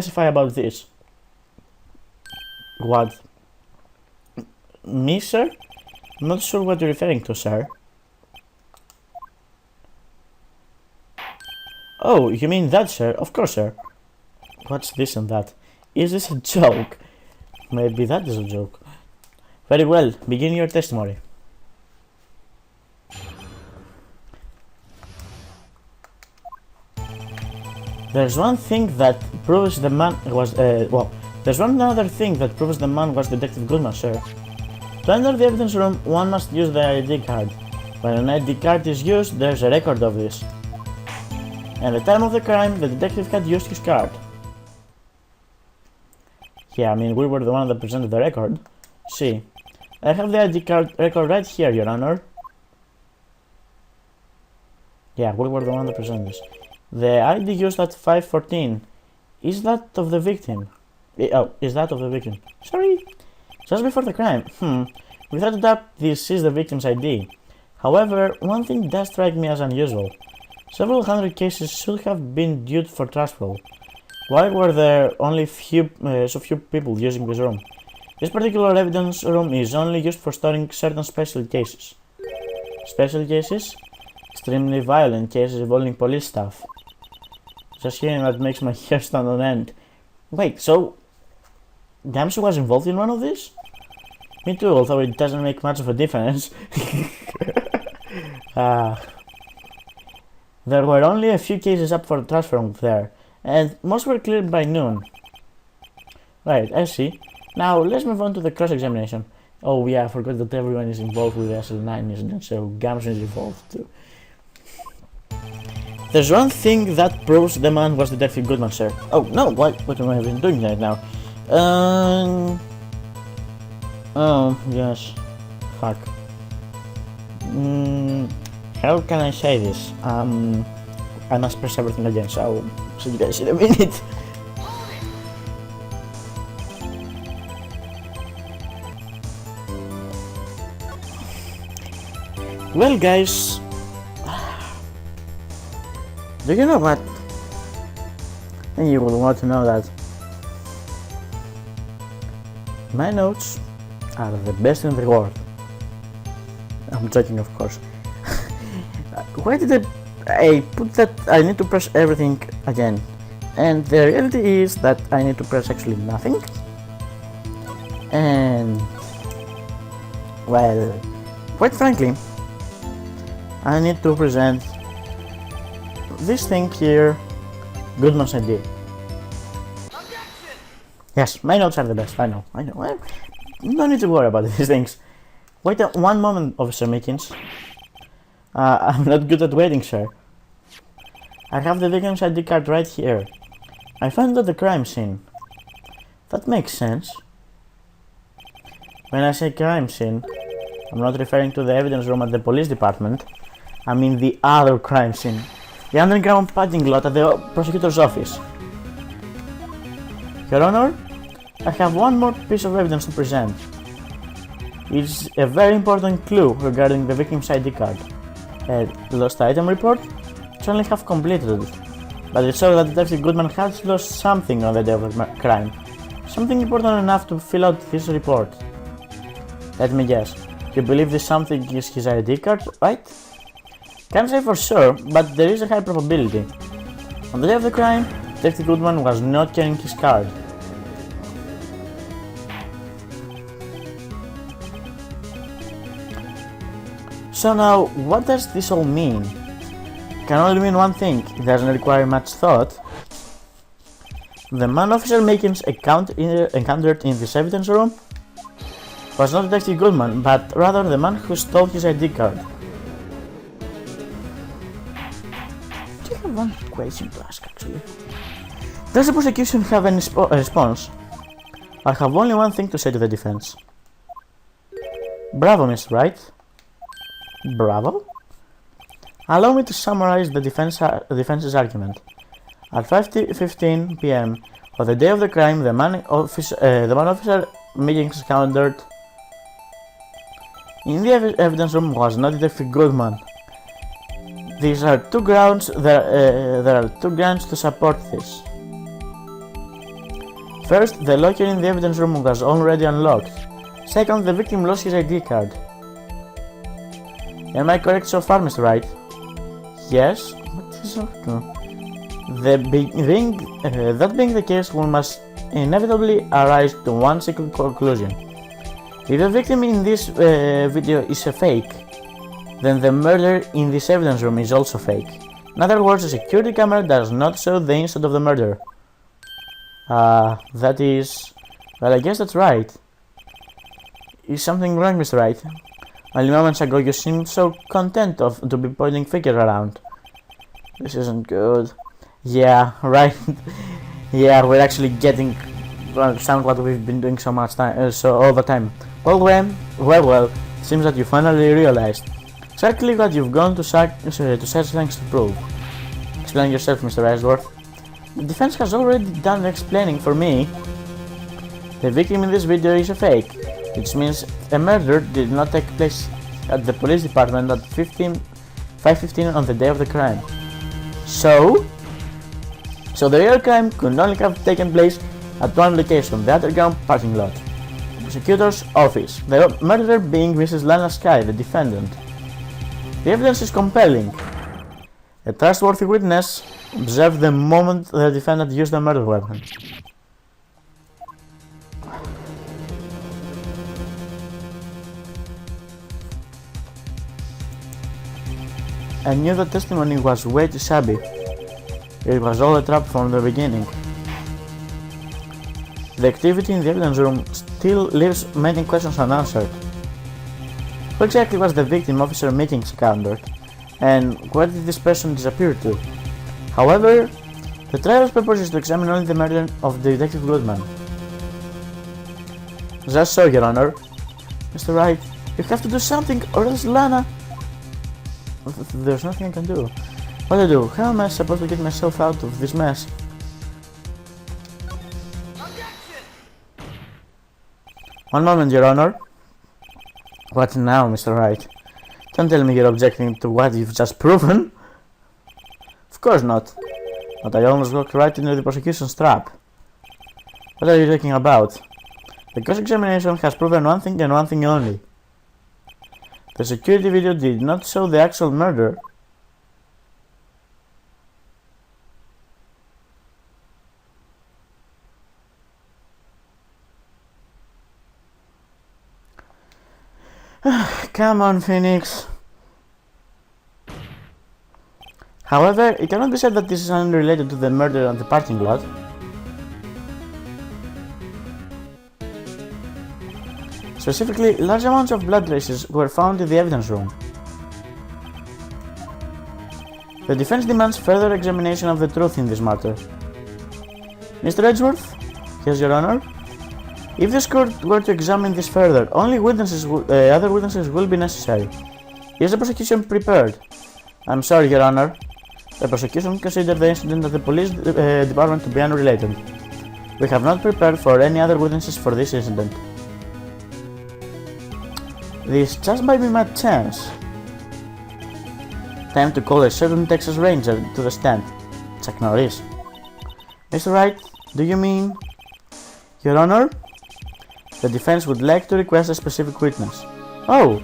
specify about this. What? Me, sir? I'm not sure what you're referring to, sir. Oh, you mean that, sir? Of course, sir. What's this and that? Is this a joke? Maybe that is a joke. Very well, begin your testimony. There's one thing that proves the man was, there's one other thing that proves the man was Detective Goodman, sir. To enter the evidence room, one must use the ID card. When an ID card is used, there's a record of this. At the time of the crime, the detective had used his card. Yeah, I mean, we were the one that presented the record. See, I have the ID card record right here, Your Honor. Yeah, we were the one that presented this. The ID used at 5:14, is that of the victim? Oh, is that of the victim? Sorry? Just before the crime. Without a doubt, this is the victim's ID. However, one thing does strike me as unusual. Several hundred cases should have been due for transfer. Why were there only so few people using this room? This particular evidence room is only used for storing certain special cases. Special cases? Extremely violent cases involving police staff. Just hearing that makes my hair stand on end. Wait, so Gamsu was involved in one of these? Me too, although it doesn't make much of a difference. There were only a few cases up for transfer there, and most were cleared by noon. Right, I see. Now let's move on to the cross-examination. Oh yeah, I forgot that everyone is involved with the SL9 incident, so Gamsu is involved too. There's one thing that proves the man was Detective Goodman, sir. Oh no, what am I even doing right now? Oh yes, fuck. How can I say this? I must press everything again, so I'll see you guys in a minute. Well guys, do you know what? And you will want to know that my notes are the best in the world. I'm joking, of course. Why did I put that I need to press everything again? And the reality is that I need to press actually nothing. And well, quite frankly, I need to present this thing here, Goodman's ID. Yes, my notes are the best, I know. No need to worry about these things. Wait one moment, Officer Mickens. I'm not good at waiting, sir. I have the victim's ID card right here. I found it at the crime scene. That makes sense. When I say crime scene, I'm not referring to the evidence room at the police department. I mean the other crime scene. The underground parking lot at the prosecutor's office. Your Honor, I have one more piece of evidence to present. It's a very important clue regarding the victim's ID card. A lost item report, which only half completed, but it shows that Detective Goodman has lost something on the day of the crime. Something important enough to fill out this report. Let me guess, you believe this something is his ID card, right? Can't say for sure, but there is a high probability. On the day of the crime, Detective Goodman was not carrying his card. So now, what does this all mean? It can only mean one thing, it doesn't require much thought. The man Officer Mickens encountered in this evidence room was not Detective Goodman, but rather the man who stole his ID card. Do you have one question to ask, actually? Does the prosecution have any response? I have only one thing to say to the defense. Bravo, Mr. Wright. Bravo? Allow me to summarize the defense's argument. At 5:15 p.m. on the day of the crime, the man Officer Mickens encountered in the evidence room was not Detective Goodman. There are two grounds to support this. First, the locker in the evidence room was already unlocked. Second, the victim lost his ID card. Am I correct so far, Mr. Wright? Yes. What is that being the case, we must inevitably arise to one single conclusion. If the victim in this video is a fake, then the murder in this evidence room is also fake. In other words, the security camera does not show the instant of the murder. That is... Well, I guess that's right. Is something wrong, Mr. Wright? Only moments ago you seemed so content to be pointing fingers around. This isn't good. Yeah, right. Yeah, we're actually getting... sound like we've been doing so much time, all the time. Well, seems that you finally realized exactly what you've gone to such lengths to prove. Explain yourself, Mr. Ainsworth. The defense has already done the explaining for me. The victim in this video is a fake, which means a murder did not take place at the police department at 5:15 on the day of the crime. So the real crime could only have taken place at one location, the underground parking lot. The prosecutor's office, the murderer being Mrs. Lana Skye, the defendant. The evidence is compelling. A trustworthy witness observed the moment the defendant used the murder weapon. I knew the testimony was way too shabby. It was all a trap from the beginning. The activity in the evidence room still leaves many questions unanswered. Who exactly was the victim Officer Meetings encountered, and where did this person disappear to? However, the trial's purpose is to examine only the murder of Detective Goodman. Just so, Your Honor. Mr. Wright, you have to do something, or else Lana... There's nothing I can do. What to do? How am I supposed to get myself out of this mess? One moment, Your Honor. What now, Mr. Wright? Don't tell me you're objecting to what you've just proven. Of course not. But I almost walked right into the prosecution's trap. What are you talking about? The cross-examination has proven one thing and one thing only. The security video did not show the actual murder. Come on, Phoenix. However, it cannot be said that this is unrelated to the murder at the parking lot. Specifically, large amounts of blood traces were found in the evidence room. The defense demands further examination of the truth in this matter. Mr. Edgeworth? Yes, Your Honor? If this court were to examine this further, only other witnesses will be necessary. Is the prosecution prepared? I'm sorry, Your Honor. The prosecution considered the incident at the police department to be unrelated. We have not prepared for any other witnesses for this incident. This just might be my chance. Time to call a certain Texas Ranger to the stand. Chuck Norris. Mr. Wright, do you mean... Your Honor? The defense would like to request a specific witness. Oh,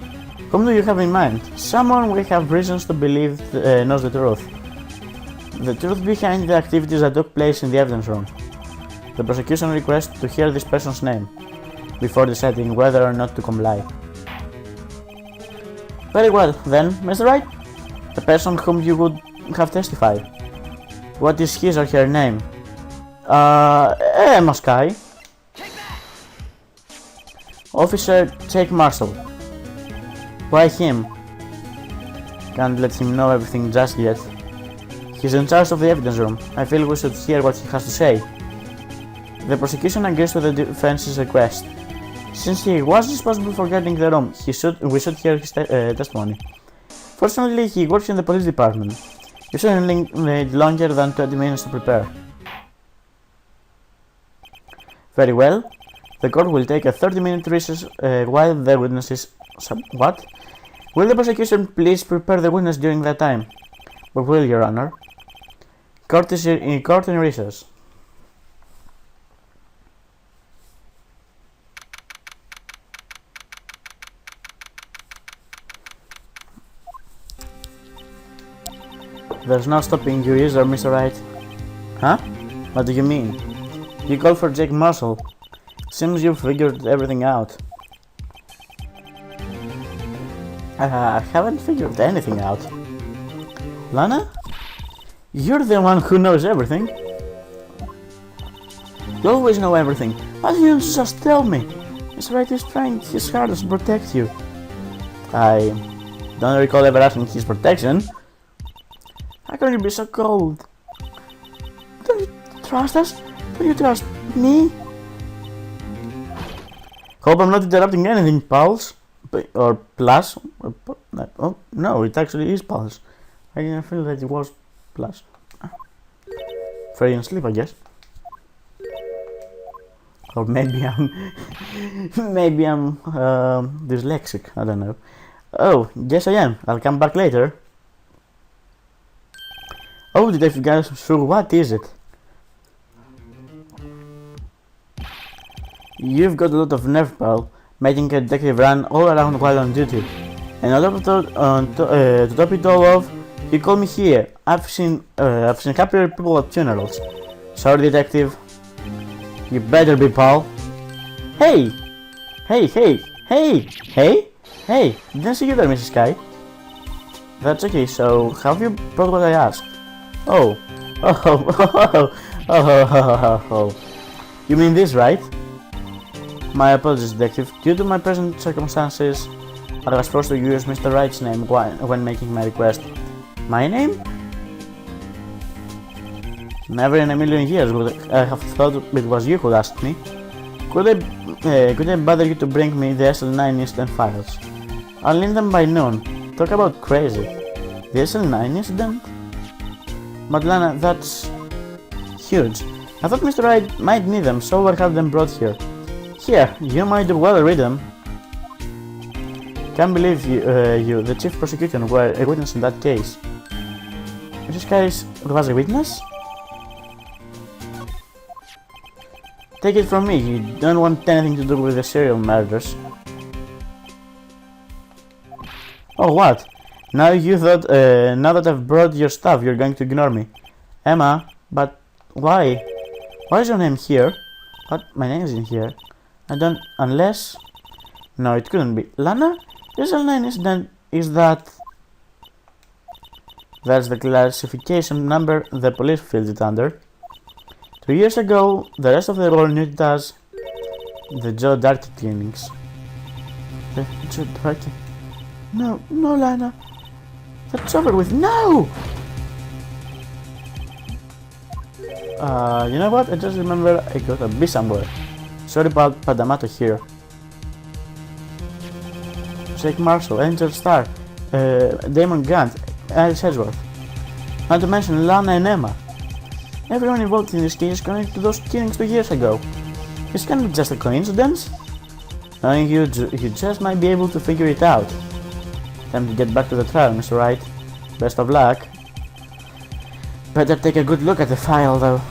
whom do you have in mind? Someone we have reasons to believe knows the truth. The truth behind the activities that took place in the evidence room. The prosecution requests to hear this person's name before deciding whether or not to comply. Very well, then, Mr. Wright, the person whom you would have testified. What is his or her name? Emma Skye. Officer Jake Marshall. Why him? Can't let him know everything just yet. He's in charge of the evidence room. I feel we should hear what he has to say. The prosecution agrees with the defense's request. Since he was responsible for guarding the room, we should hear his testimony. Fortunately, he works in the police department. You shouldn't need longer than 20 minutes to prepare. Very well. The court will take a 30-minute recess while the witnesses... What? Will the prosecution please prepare the witness during that time? We will, Your Honor. Court in recess. There's no stopping you, is there, Mr. Wright? Huh? What do you mean? You called for Jake Marshall. Seems you've figured everything out. I haven't figured anything out. Lana? You're the one who knows everything. You always know everything. Why don't you just tell me? Mr. Wright is trying his hardest to protect you. I don't recall ever asking his protection. How can you be so cold? Don't you trust us? Don't you trust me? Hope I'm not interrupting anything, pals. Or plus. Oh, no, it actually is pals. I didn't feel that it was plus. Afraid and sleep, I guess. Or maybe I'm dyslexic. I don't know. Oh, yes I am. I'll come back later. Oh, Detective guys, so what is it? You've got a lot of nerve, pal, making a detective run all around while on duty. And to top it all off, you call me here. I've seen happier people at funerals. Sorry, detective. You better be, pal. Hey! Hey! Didn't see you there, Mrs. Sky. That's okay, so have you brought what I asked? Oh. You mean this, right? My apologies, detective. Due to my present circumstances, I was forced to use Mr. Wright's name when making my request. My name? Never in a million years would I have thought it was you who asked me. Could I bother you to bring me the SL9 incident files? I'll need them by noon. Talk about crazy. The SL9 incident? But Lana, that's huge. I thought Mr. Wright might need them, so I'll have them brought here. Here, you might do well read them. Can't believe you, the chief prosecutor, were a witness in that case. Mrs. Harris was a witness? Take it from me, you don't want anything to do with the serial murders. Oh, what? Now you thought, now that I've brought your stuff, you're going to ignore me. Emma, but why? Why is your name here? But my name isn't here. I don't, unless... No, it couldn't be. Lana? This L9 incident is that... That's the classification number the police filled it under. 2 years ago, the rest of the world knew it as the Joe Darky cleanings. The Joe Darky? No, Lana. That's over with. No! You know what? I just remember I gotta be somewhere. Sorry about Padamato here. Jake Marshall, Angel Starr, Damon Grant, Alice Edgeworth. Not to mention Lana and Emma. Everyone involved in this case is connected to those killings 2 years ago. This can't be just a coincidence. Knowing you just might be able to figure it out. Time to get back to the trial, Mr. Wright. Best of luck. Better take a good look at the file, though.